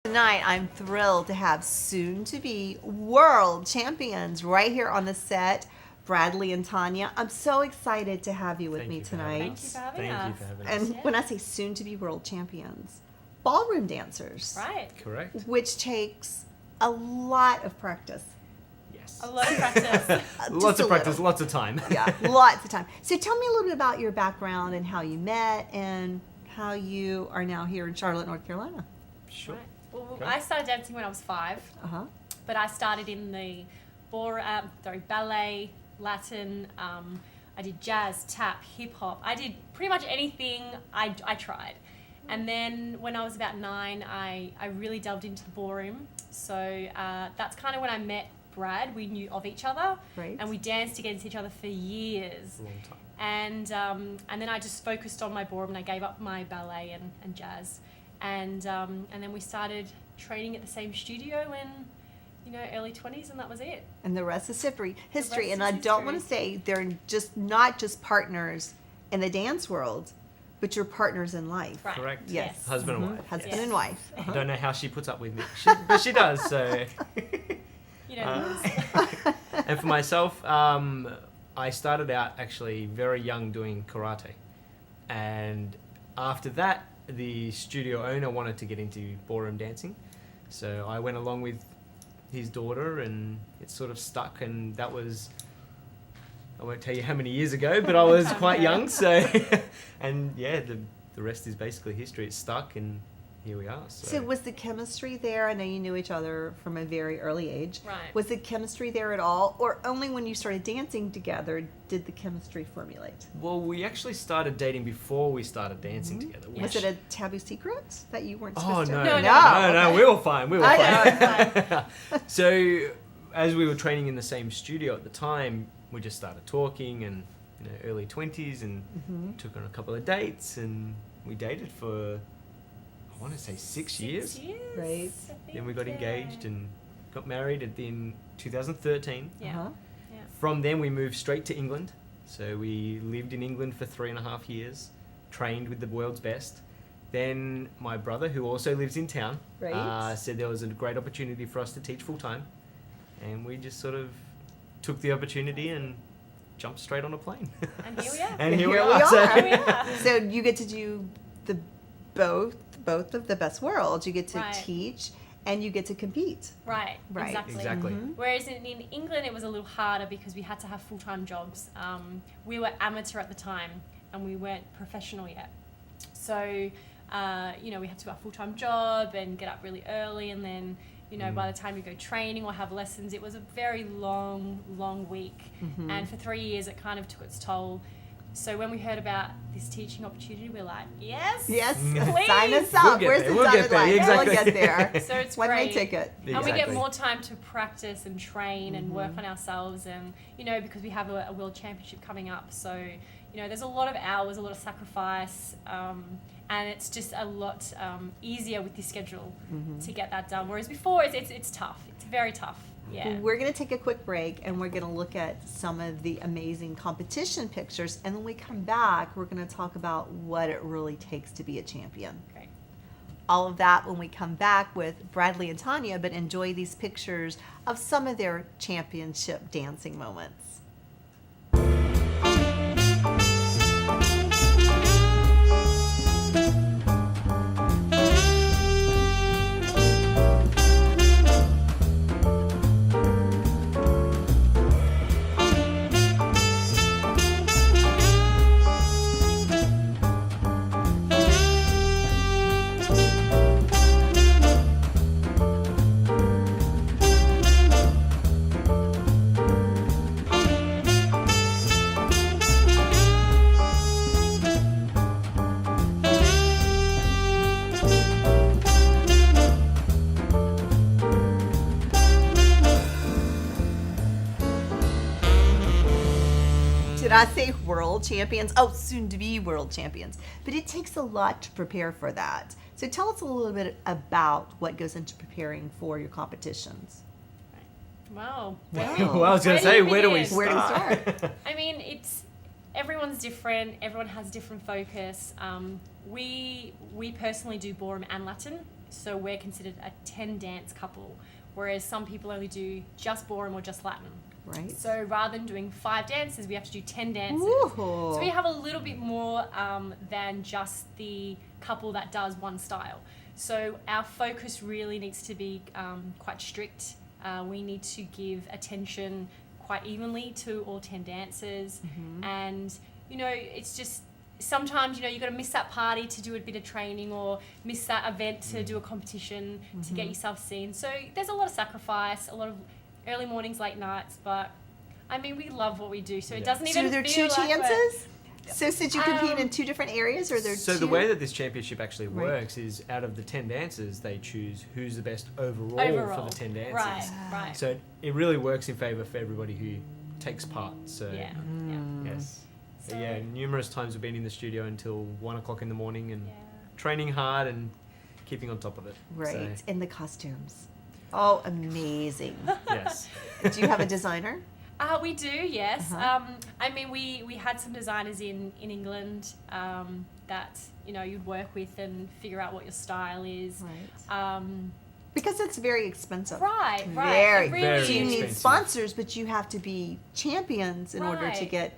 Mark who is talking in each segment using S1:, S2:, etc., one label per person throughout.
S1: Tonight, I'm thrilled to have soon-to-be world champions right here on the set, Bradley and Tanya. I'm so excited to have you with me tonight.
S2: Thank you for having us.
S3: Thank you for having us.
S1: And when I say soon-to-be world champions, ballroom dancers.
S2: Right.
S3: Correct.
S1: Which takes a lot of practice.
S3: Yes.
S2: A lot of practice.
S3: Lots
S1: a
S3: of practice,
S1: little.
S3: lots of time.
S1: Yeah, lots of time. So tell me a little bit about your background and how you met and how you are now here in Charlotte, North Carolina.
S3: Sure.
S2: Right. Well,
S3: Okay.
S2: I started dancing when I was 5,
S1: Uh-huh.
S2: but I started in the ballet, Latin. I did jazz, tap, hip hop. I did pretty much anything I tried. And then when I was about 9, I really delved into the ballroom. So that's kind of when I met Brad. We knew of each other,
S1: Right.
S2: and we danced against each other for years.
S3: A long time.
S2: And then I just focused on my ballroom, and I gave up my ballet and jazz. And then we started training at the same studio in early 20s, and that was it.
S1: And the rest is history.
S2: rest
S1: And
S2: is
S1: I don't
S2: history.
S1: want to say they're just not just partners in the dance world, but you're partners in life.
S2: Right.
S3: Correct.
S1: Yes.
S3: Husband and
S1: Mhm.
S3: wife.
S1: Husband
S2: Yes.
S1: and wife.
S3: I don't know how she puts up with me, but she does. So.
S2: You know,
S3: And for myself, I started out actually very young doing karate, and after that, the studio owner wanted to get into ballroom dancing, so I went along with his daughter, and it sort of stuck. And that was, I won't tell you how many years ago, but I was quite young. So, and yeah, the rest is basically history. It stuck, and here we are.
S1: So was the chemistry there? I know you knew each other from a very early age.
S2: Right.
S1: Was the chemistry there at all? Or only when you started dancing together did the chemistry formulate?
S3: Well, we actually started dating before we started dancing together.
S1: Was it a taboo secret that you weren't
S3: Oh,
S1: supposed
S3: no.
S1: to?
S3: No,
S1: okay.
S3: we were fine. We were
S1: I
S3: fine. So, as we were training in the same studio at the time, we just started talking, and early 20s, and took on a couple of dates, and we dated for, I want to say 6 years.
S2: 6 years.
S1: Right.
S2: I think,
S3: Then we got
S2: yeah.
S3: engaged and got married in 2013.
S2: Yeah.
S1: Uh-huh.
S2: Yeah.
S3: From then, we moved straight to England. So we lived in England for 3.5 years, trained with the world's best. Then my brother, who also lives in town,
S1: Right.
S3: said there was a great opportunity for us to teach full time, and we just sort of took the opportunity and jumped straight on a plane.
S2: And here we are.
S3: And here we
S1: Here
S3: are.
S1: we
S3: So-
S1: are.
S2: Here we are.
S1: So you get to do the both of the best worlds. You get to
S2: Right.
S1: teach and you get to compete.
S2: Right.
S1: Right.
S3: Exactly.
S1: Mhm.
S2: Whereas in England, it was a little harder because we had to have full-time jobs. We were amateur at the time, and we weren't professional yet. So, we had to do our full-time job and get up really early, and then, by the time you go training or have lessons, it was a very long week. And for 3 years, it kind of took its toll. So when we heard about this teaching opportunity, we were like, yes,
S1: Yes,
S2: please.
S1: sign us
S3: We'll
S1: up.
S3: get
S1: Where's
S3: there.
S1: the
S3: We'll
S1: dotted
S3: get there.
S1: line?
S3: Exactly.
S1: We'll get there.
S2: So it's
S1: One-way
S2: great.
S1: ticket.
S2: And we get
S3: Exactly.
S2: more time to practice and train and work on ourselves, and because we have a world championship coming up, so there's a lot of hours, a lot of sacrifice, and it's just a lot easier with this schedule to get that done. Whereas before, it's tough. It's very tough. Yeah.
S1: We're going to take a quick break and we're going to look at some of the amazing competition pictures. And when we come back, we're going to talk about what it really takes to be a champion.
S2: Great.
S1: All of that when we come back with Bradley and Tanya, but enjoy these pictures of some of their championship dancing moments. Did I say world champions? Oh, soon to be world champions. But it takes a lot to prepare for that. So tell us a little bit about what goes into preparing for your competitions.
S2: Wow.
S3: Well, I was going to say, where do we
S2: begin?
S3: start?
S1: Where do we start?
S2: I mean, everyone's different. Everyone has different focus. We personally do ballroom and Latin, So we're considered a 10 dance couple, whereas some people only do just ballroom or just Latin.
S1: Right.
S2: So rather than doing 5 dances, we have to do 10 dances.
S1: Ooh.
S2: So we have a little bit more than just the couple that does one style. So our focus really needs to be quite strict. We need to give attention quite evenly to all 10 dances. And, you know, it's just sometimes, you know, you've got to miss that party to do a bit of training or miss that event to do a competition to get yourself seen. So there's a lot of sacrifice, a lot of early mornings, late nights, but I mean, we love what we do, so it doesn't
S1: So
S2: even
S1: are there
S2: feel
S1: 2
S2: like
S1: chances? So did you compete in 2 different areas, or there
S3: So
S1: 2?
S3: the way that this championship actually
S1: Right.
S3: works is out of the 10 dancers, they choose who's the best overall, for the 10 dances.
S2: Right.
S3: So it really works in favour for everybody who takes part. So
S2: Yeah.
S3: yes. So
S2: So-
S3: yeah, numerous times we've been in the studio until 1 o'clock in the morning and
S2: Yeah.
S3: training hard and keeping on top of it.
S1: Right.
S3: So,
S1: And the costumes. Oh, amazing.
S3: yes.
S1: Do you have a designer?
S2: We do, yes.
S1: Uh-huh.
S2: I mean, we had some designers in England that, you know, you'd work with and figure out what your style is.
S1: Right. Because it's very expensive.
S2: Right.
S1: Very,
S2: It really
S3: very
S1: So you
S2: is.
S1: need
S3: expensive.
S1: sponsors, but you have to be champions in order to
S2: Right.
S1: get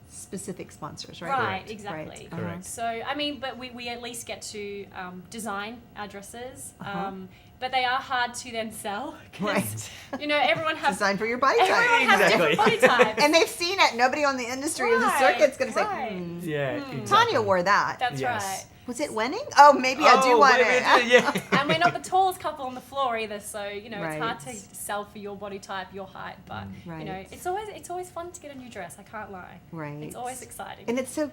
S1: specific sponsors, right?
S2: Right,
S3: Correct.
S2: exactly.
S1: Right.
S3: Correct.
S2: So, I mean, but we at least get to design our dresses.
S1: Uh-huh.
S2: But they are hard to then sell. 'Cause,
S1: Right.
S2: You know, everyone has
S1: Designed for your body
S2: everyone
S1: type.
S2: has
S3: Exactly.
S2: different body types.
S1: And they've seen it. Nobody on the industry or the
S2: Right,
S1: circuit's going to say,
S2: right.
S3: Yeah. Exactly.
S1: Tanya wore that.
S2: That's
S3: Yes.
S2: right.
S1: Was it winning? Oh, maybe I do want
S3: maybe
S1: it.
S3: I do, yeah.
S2: And we're not the tallest couple on the floor either, so you know it's hard to
S1: Right.
S2: sell for your body type, your height. But you know,
S1: Right.
S2: it's always fun to get a new dress. I can't lie.
S1: Right.
S2: It's always exciting.
S1: And it's so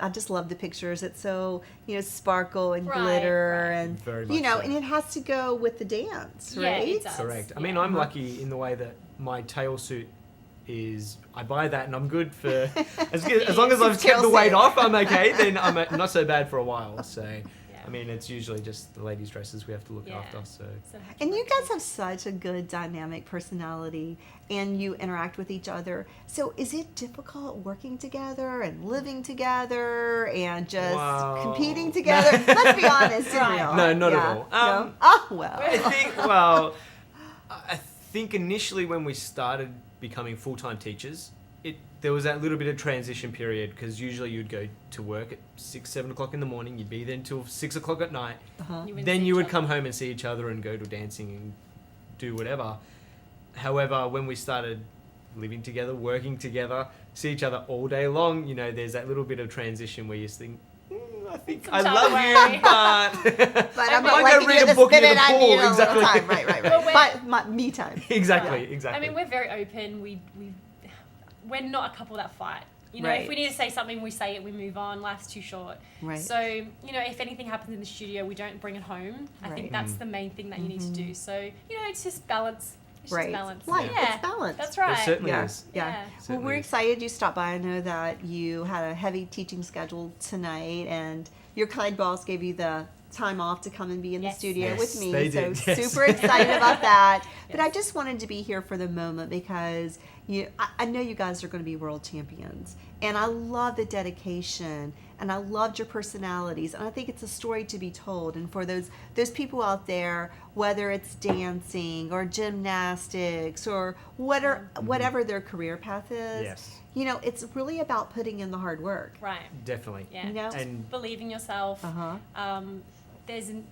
S1: I just love the pictures. It's so, you know, sparkle and
S2: Right,
S1: glitter
S2: right.
S1: and
S3: Very
S1: you
S3: much
S1: know,
S3: so.
S1: and it has to go with the dance,
S2: Yeah,
S1: right?
S2: it does.
S3: Correct. I
S2: Yeah.
S3: mean, I'm lucky in the way that my tail suit is, I buy that and I'm good for, as long as I've
S1: It's
S3: kept the
S1: tail
S3: weight
S1: suit.
S3: off, I'm okay, then I'm not so bad for a while. So,
S2: Yeah.
S3: I mean, it's usually just the ladies' dresses we have to look
S2: Yeah.
S3: after. So,
S2: So
S1: And you guys have such a good dynamic personality and you interact with each other. So is it difficult working together and living together and just
S3: Wow.
S1: competing together? Let's be honest and
S2: Right.
S1: real.
S3: No, not at
S1: Yeah.
S3: all.
S1: No? Oh, well.
S3: I think initially when we started becoming full-time teachers, there was that little bit of transition period because usually you'd go to work at 6, 7 o'clock in the morning, you'd be there until 6 o'clock at night,
S1: Uh-huh.
S2: wouldn't
S3: then
S2: see
S3: you
S2: each
S3: would
S2: other.
S3: come home and see each other and go to dancing and do whatever. However, when we started living together, working together, see each other all day long, you know, there's that little bit of transition where you think, I think
S2: Some
S3: I
S2: time
S3: love
S2: away."
S3: you, but
S1: But I'm
S2: I
S1: not
S3: might go
S1: liking
S3: read
S1: you
S3: a
S1: this
S3: book near
S1: minute.
S3: the
S1: I
S3: pool,
S1: need a little
S3: exactly.
S1: time. Right.
S2: Well, we're-
S1: But me time.
S3: exactly,
S2: Yeah.
S3: exactly.
S2: I mean, we're very open. We're not a couple that fight. You know,
S1: Right.
S2: if we need to say something, we say it. We move on. Life's too short.
S1: Right.
S2: So you know, if anything happens in the studio, we don't bring it home. I
S1: Right.
S2: think that's the main thing that you need to do. So you know, it's just balance. It's
S1: Right.
S2: just balance.
S1: Life,
S2: Yeah,
S1: it's balance.
S2: That's
S3: There
S2: right.
S3: certainly
S1: Yeah.
S3: is.
S1: Yeah.
S2: Yeah.
S1: Well,
S3: Certainly
S1: we're
S3: is.
S1: excited you stopped by. I know that you had a heavy teaching schedule tonight, and your kind boss gave you the time off to come and be in the
S2: Yes.
S1: studio
S3: Yes,
S1: with me.
S3: they
S1: So
S3: did, yes.
S1: super excited about that. But I
S2: Yes.
S1: just wanted to be here for the moment because I know you guys are going to be world champions, and I love the dedication, and I loved your personalities, and I think it's a story to be told. And for those people out there, whether it's dancing or gymnastics or whatever their career path is,
S3: Yes.
S1: you know, it's really about putting in the hard work.
S2: Right.
S3: Definitely.
S2: Yeah.
S1: You know?
S2: Just
S3: And-
S2: believe in yourself.
S1: Uh-huh.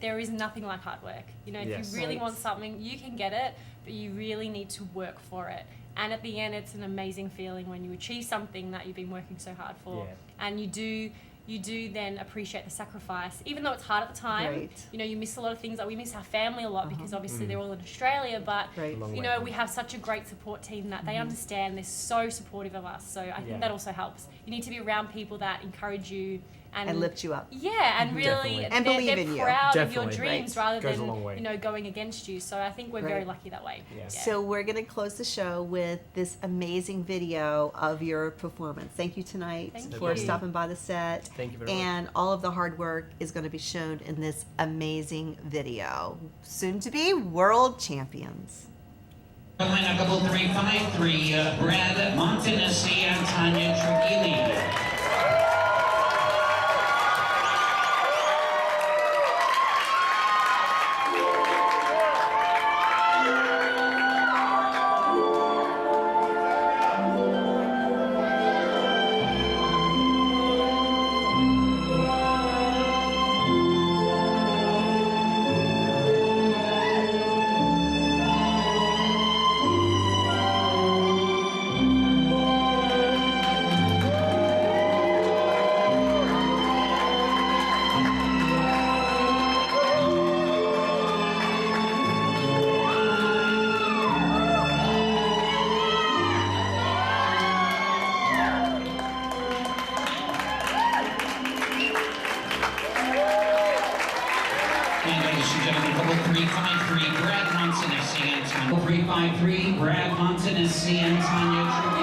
S2: There is nothing like hard work. You know, if
S3: Yes.
S2: you really
S1: Right.
S2: want something, you can get it, but you really need to work for it. And at the end, it's an amazing feeling when you achieve something that you've been working so hard for,
S3: Yeah.
S2: and you do then appreciate the sacrifice, even though it's hard at the time.
S1: Right.
S2: You know, you miss a lot of things. Like we miss our family a lot because obviously
S3: Mm.
S2: they're all in Australia, but
S1: Right.
S3: Long
S2: you
S3: way.
S2: know, we have such a great support team that they understand. They're so supportive of us. So I
S3: Yeah.
S2: think that also helps. You need to be around people that encourage you
S1: And lift you up.
S2: yeah, and really,
S3: Definitely.
S1: And believe
S2: they're
S1: in you.
S2: proud of your
S3: Definitely.
S2: dreams
S1: Right.
S2: rather
S3: Goes a
S2: than
S3: long way.
S2: you know going against you. So I think we're very
S1: Right.
S2: lucky that way.
S3: Yeah.
S1: So we're going to close the show with this amazing video of your performance. Thank you tonight
S2: Thank
S1: for
S2: you.
S1: stopping by the set.
S3: Thank you very much.
S1: And all of the hard work is going to be shown in this amazing video. Soon to be world champions.
S4: Line couple 353, Brad Montagnese and Tanya Trigley. 5-3, Brad Montagnese and Tanya Trigley.